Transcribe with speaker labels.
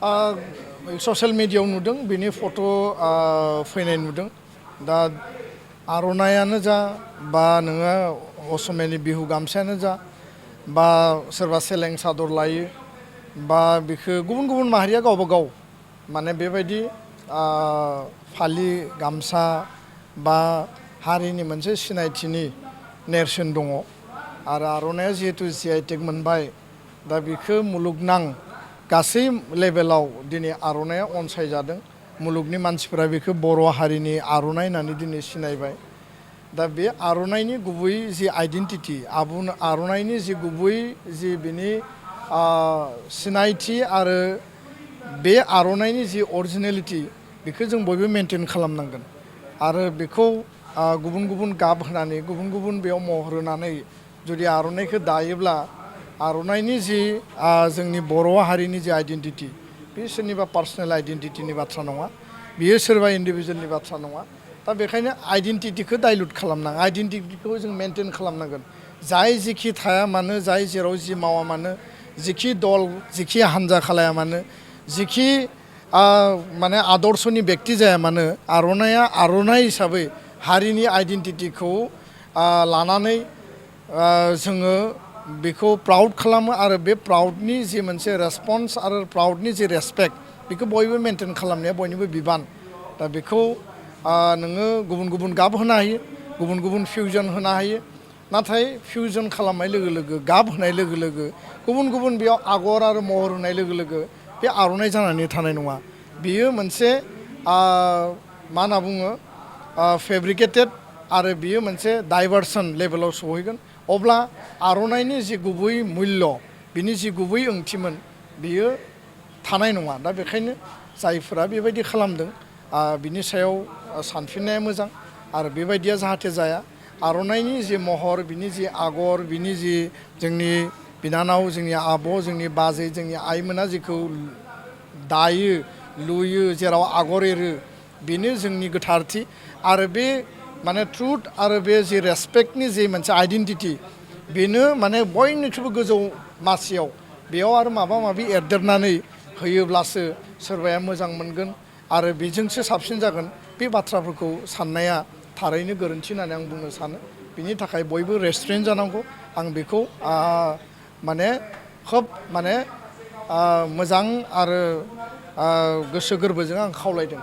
Speaker 1: social मिडियायाव नुदों बिनि फट' फैनाय नुदों दा आर'नायानो जा बा नोङो असमियानि बिहु गामसायानो जा बा सोरबा सेलें सादर लायो बा बेखौ गुबुन गुबुन माहारिया गावबा गाव माने बेबायदि फालि गामसा बा हारिनि मोनसे सिनायथिनि नेरसोन दङ आरो आर'नाया जिहेतु GI टेग मोनबाय दा बेखौ मुलुगनां गासै लेभेलाव दिनै आर'नाया अनसायजादों मुलुगनि मानसिफोरा बेखौ बर' हारिनि आर'नाइ होननानै दिनै सिनायबाय दा बे आर'नाइनि गुबै जि आइडेन्टिटि आर'नाइनि जि गुबै जि बिनि सिनायथि आरो बे आर'नाइनि जि अरिजिनेलिटि बेखौ जों बयबो मेनटेन खालामनांगोन आरो बेखौ गुबुन गुबुन गाब होनानै गुबुन गुबुन बेयाव महर होनानै जुदि आर'नाइखौ दायोब्ला आर'नाइनि जि जोंनि बर' हारिनि जि आइडेन्टिटि बे सोरनिबा पार्सनेल आइडेन्टिटिनि बाथ्रा नङा बियो सोरबा इन्डिभिजुवेलनि बाथ्रा नङा दा बेखायनो आइडेन्टिटिखौ डाइल्युट खालामनाङा आइडेन्टिटिखौ जों मेनटेन खालामनांगोन जाय जिखि थाया मानो जाय जेराव जि मावा मानो जिखि दल जिखि हान्जा खालाया मानो जिखि माने आदर्शनि बेक्ति जाया मानो आर'नाइया आर'नाइ हिसाबै हारिनि आइडेन्टिटिखौ लानानै जोङो बेखौ प्राउड खालामो आरो बे प्राउडनि जि मोनसे रेसपन्स आरो प्राउडनि जि रेसपेक्ट बेखौ बयबो मेनटेन खालामनाया बयनिबो बिबान दा बेखौ नोङो गुबुन गुबुन गाब होनो हायो गुबुन गुबुन फिउजन होनो हायो नाथाय फिउजन खालामनाय लोगो लोगो गाब होनाय लोगो लोगो गुबुन गुबुन बेयाव आगर आरो महर होनाय लोगो लोगो बे आर'नाइ जानानै थानाय नङा बेयो मोनसे मा होनना बुङो फेब्रिकेटेड आरो बियो मोनसे डाइभारसन लेभेलाव सहैगोन अब्ला आर'नाइनि जि गुबै मुल्य बिनि जि गुबै ओंथिमोन बियो थानाय नङा दा बेखायनो जायफोरा बेबायदि खालामदों बिनि सायाव सानफिननाया मोजां आरो बेबायदिया जाहाथे जाया आर'नाइनि जि महर बिनि जि आगर बिनि जि जोंनि बिनानाव जोंनि आब' जोंनि बाजै जोंनि आइमोना जिखौ दायो लुयो जेराव आगर एरो बेनो जोंनि गोथारथि आरो बे माने ट्रुथ आरो बे जि रेसपेक्टनि जि मोनसे आइडेन्टिटि बेनो माने बयनिख्रुइबो गोजौ मासियाव बेयाव आरो माबा माबि एरदेरनानै होयोब्लासो सोरबाया मोजां मोनगोन आरो बेजोंसो साबसिन जागोन बे बाथ्राफोरखौ साननाया थारैनो गोरोन्थि होननानै आं बुंनो सानो बिनि थाखाय बयबो रेस्ट्रेन्ट जानांगौ आं बेखौ माने खोब माने मोजां आरो गोसो गोरबोजों आं खावलायदों